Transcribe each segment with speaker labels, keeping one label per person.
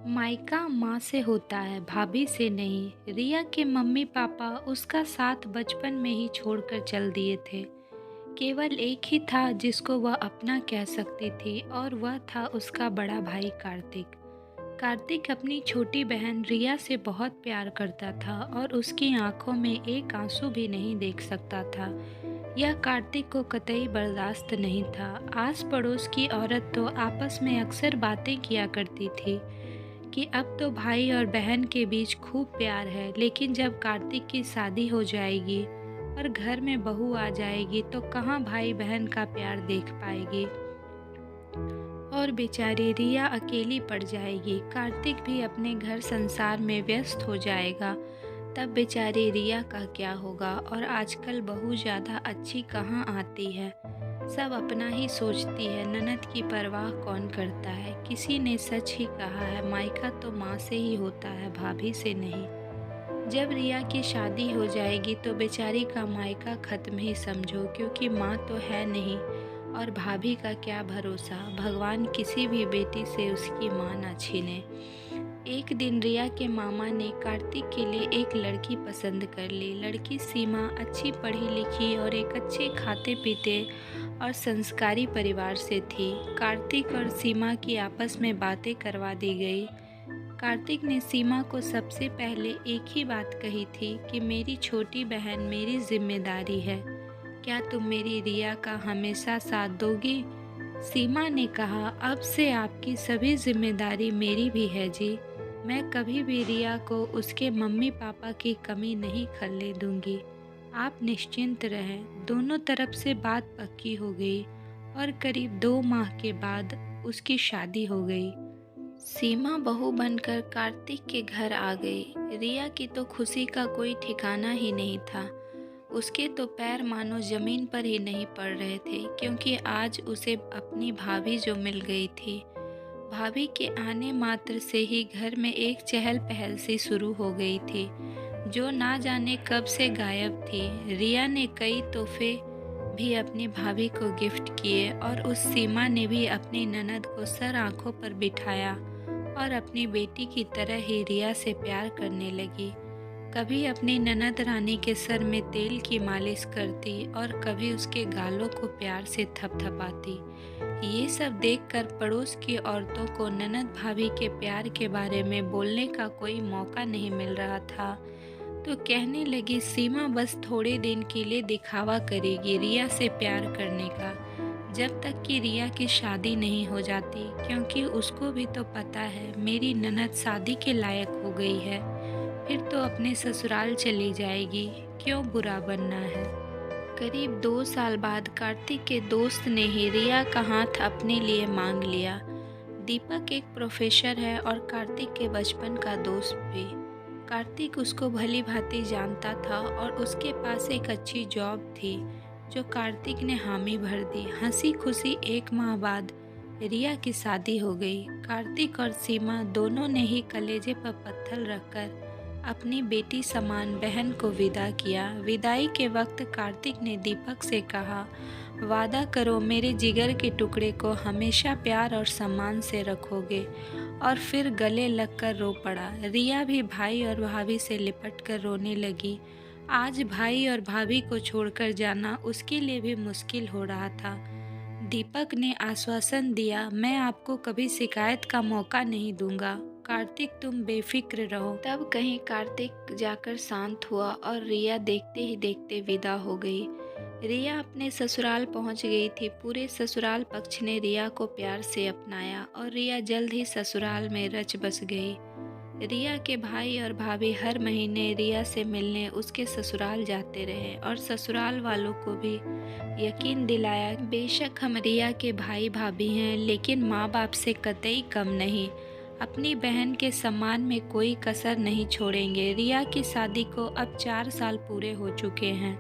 Speaker 1: मायका माँ से होता है, भाभी से नहीं। रिया के मम्मी पापा उसका साथ बचपन में ही छोड़कर चल दिए थे। केवल एक ही था जिसको वह अपना कह सकती थी और वह था उसका बड़ा भाई कार्तिक। कार्तिक अपनी छोटी बहन रिया से बहुत प्यार करता था और उसकी आंखों में एक आंसू भी नहीं देख सकता था। यह कार्तिक को कतई बर्दाश्त नहीं था। आस पड़ोस की औरत तो आपस में अक्सर बातें किया करती थी कि अब तो भाई और बहन के बीच खूब प्यार है, लेकिन जब कार्तिक की शादी हो जाएगी और घर में बहू आ जाएगी तो कहाँ भाई बहन का प्यार देख पाएगी और बेचारी रिया अकेली पड़ जाएगी। कार्तिक भी अपने घर संसार में व्यस्त हो जाएगा, तब बेचारी रिया का क्या होगा। और आजकल बहू ज़्यादा अच्छी कहाँ आती है, सब अपना ही सोचती है, ननद की परवाह कौन करता है। किसी ने सच ही कहा है, मायका तो माँ से ही होता है, भाभी से नहीं। जब रिया की शादी हो जाएगी तो बेचारी का मायका खत्म ही समझो, क्योंकि माँ तो है नहीं और भाभी का क्या भरोसा, भगवान किसी भी बेटी से उसकी माँ ना छीने। एक दिन रिया के मामा ने कार्तिक के लिए एक लड़की पसंद कर ली। लड़की सीमा अच्छी पढ़ी लिखी और एक अच्छे खाते पीते और संस्कारी परिवार से थी। कार्तिक और सीमा की आपस में बातें करवा दी गई। कार्तिक ने सीमा को सबसे पहले एक ही बात कही थी कि मेरी छोटी बहन मेरी जिम्मेदारी है, क्या तुम मेरी रिया का हमेशा साथ दोगी? सीमा ने कहा, अब से आपकी सभी जिम्मेदारी मेरी भी है जी। मैं कभी भी रिया को उसके मम्मी पापा की कमी नहीं खलने दूंगी। आप निश्चिंत रहें। दोनों तरफ से बात पक्की हो गई और करीब 2 माह के बाद उसकी शादी हो गई। सीमा बहू बनकर कार्तिक के घर आ गई। रिया की तो खुशी का कोई ठिकाना ही नहीं था। उसके तो पैर मानो जमीन पर ही नहीं पड़ रहे थे, क्योंकि आज उसे अपनी भाभी जो मिल गई थी। भाभी के आने मात्र से ही घर में एक चहल पहल सी शुरू हो गई थी, जो ना जाने कब से गायब थी। रिया ने कई तोहफे भी अपनी भाभी को गिफ्ट किए और उस सीमा ने भी अपनी ननद को सर आंखों पर बिठाया और अपनी बेटी की तरह ही रिया से प्यार करने लगी। कभी अपनी ननद रानी के सर में तेल की मालिश करती और कभी उसके गालों को प्यार से थपथपाती। ये सब देखकर पड़ोस की औरतों को ननद भाभी के प्यार के बारे में बोलने का कोई मौका नहीं मिल रहा था, तो कहने लगी, सीमा बस थोड़े दिन के लिए दिखावा करेगी रिया से प्यार करने का, जब तक कि रिया की शादी नहीं हो जाती, क्योंकि उसको भी तो पता है मेरी ननद शादी के लायक हो गई है, फिर तो अपने ससुराल चली जाएगी, क्यों बुरा बनना है। करीब 2 साल बाद कार्तिक के दोस्त ने ही रिया का हाथ अपने लिए मांग लिया। दीपक एक प्रोफेसर है और कार्तिक के बचपन का दोस्त भी। कार्तिक उसको भली भांति जानता था और उसके पास एक अच्छी जॉब थी, जो कार्तिक ने हामी भर दी। हंसी खुशी 1 माह बाद रिया की शादी हो गई। कार्तिक और सीमा दोनों ने ही कलेजे पर पत्थर रखकर अपनी बेटी समान बहन को विदा किया। विदाई के वक्त कार्तिक ने दीपक से कहा, वादा करो मेरे जिगर के टुकड़े को हमेशा प्यार और सम्मान से रखोगे। और फिर गले लगकर रो पड़ा। रिया भी भाई और भाभी से लिपट कर रोने लगी। आज भाई और भाभी को छोड़कर जाना उसके लिए भी मुश्किल हो रहा था। दीपक ने आश्वासन दिया, मैं आपको कभी शिकायत का मौका नहीं दूंगा। कार्तिक तुम बेफिक्र रहो। तब कहीं कार्तिक जाकर शांत हुआ और रिया देखते ही देखते विदा हो गई। रिया अपने ससुराल पहुंच गई थी। पूरे ससुराल पक्ष ने रिया को प्यार से अपनाया और रिया जल्द ही ससुराल में रच बस गई। रिया के भाई और भाभी हर महीने रिया से मिलने उसके ससुराल जाते रहे और ससुराल वालों को भी यकीन दिलाया, बेशक हम रिया के भाई भाभी हैं, लेकिन माँ बाप से कतई कम नहीं। अपनी बहन के सम्मान में कोई कसर नहीं छोड़ेंगे। रिया की शादी को अब 4 साल पूरे हो चुके हैं।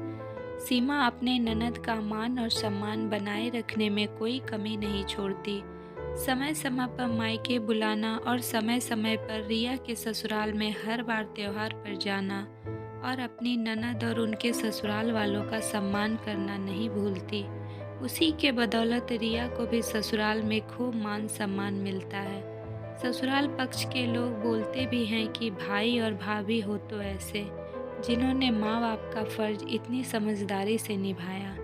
Speaker 1: सीमा अपने ननद का मान और सम्मान बनाए रखने में कोई कमी नहीं छोड़ती। समय समय पर मायके बुलाना और समय समय पर रिया के ससुराल में हर बार त्योहार पर जाना और अपनी ननद और उनके ससुराल वालों का सम्मान करना नहीं भूलती। उसी के बदौलत रिया को भी ससुराल में खूब मान सम्मान मिलता है। ससुराल पक्ष के लोग बोलते भी हैं कि भाई और भाभी हो तो ऐसे, जिन्होंने माँ बाप का फ़र्ज़ इतनी समझदारी से निभाया।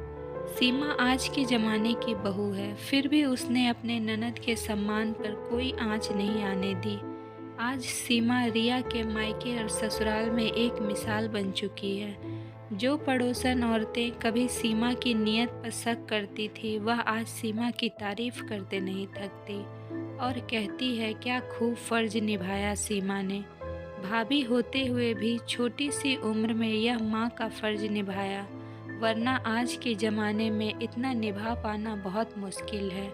Speaker 1: सीमा आज के ज़माने की बहू है, फिर भी उसने अपने ननद के सम्मान पर कोई आँच नहीं आने दी। आज सीमा रिया के मायके और ससुराल में एक मिसाल बन चुकी है। जो पड़ोसन औरतें कभी सीमा की नीयत पर शक करती थी, वह आज सीमा की तारीफ़ करते नहीं थकती और कहती है, क्या खूब फ़र्ज़ निभाया सीमा ने। भाभी होते हुए भी छोटी सी उम्र में यह माँ का फ़र्ज़ निभाया, वरना आज के ज़माने में इतना निभा पाना बहुत मुश्किल है।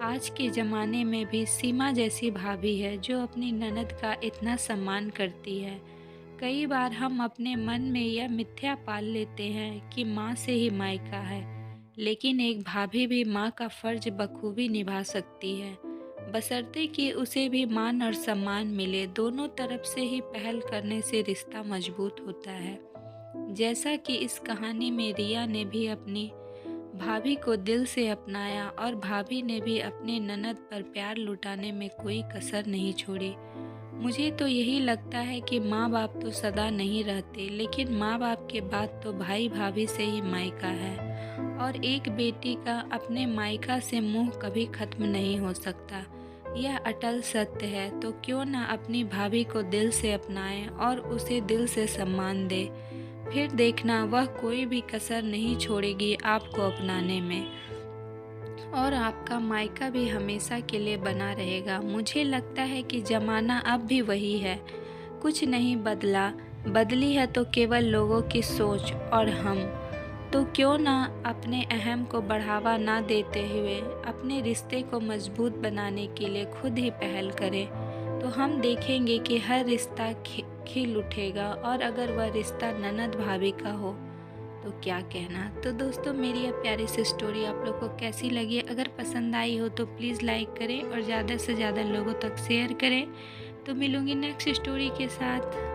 Speaker 1: आज के ज़माने में भी सीमा जैसी भाभी है जो अपनी ननद का इतना सम्मान करती है। कई बार हम अपने मन में यह मिथ्या पाल लेते हैं कि माँ से ही मायका है, लेकिन एक भाभी भी माँ का फ़र्ज़ बखूबी निभा सकती है, बशर्ते कि उसे भी मान और सम्मान मिले। दोनों तरफ से ही पहल करने से रिश्ता मजबूत होता है। जैसा कि इस कहानी में रिया ने भी अपनी भाभी को दिल से अपनाया और भाभी ने भी अपने ननद पर प्यार लुटाने में कोई कसर नहीं छोड़ी। मुझे तो यही लगता है कि माँ बाप तो सदा नहीं रहते, लेकिन माँ बाप के बाद तो भाई भाभी से ही मायका है और एक बेटी का अपने मायका से मोह कभी खत्म नहीं हो सकता। यह अटल सत्य है, तो क्यों ना अपनी भाभी को दिल से अपनाएं और उसे दिल से सम्मान दें। फिर देखना वह कोई भी कसर नहीं छोड़ेगी आपको अपनाने में और आपका मायका भी हमेशा के लिए बना रहेगा। मुझे लगता है कि ज़माना अब भी वही है, कुछ नहीं बदला, बदली है तो केवल लोगों की सोच और हम। तो क्यों ना अपने अहम को बढ़ावा ना देते हुए अपने रिश्ते को मजबूत बनाने के लिए खुद ही पहल करें, तो हम देखेंगे कि हर रिश्ता खिल उठेगा और अगर वह रिश्ता ननद भाभी का हो तो क्या कहना। तो दोस्तों, मेरी यह प्यारी सी स्टोरी आप लोग को कैसी लगी? अगर पसंद आई हो तो प्लीज़ लाइक करें और ज़्यादा से ज़्यादा लोगों तक शेयर करें। तो मिलूँगी नेक्स्ट स्टोरी के साथ।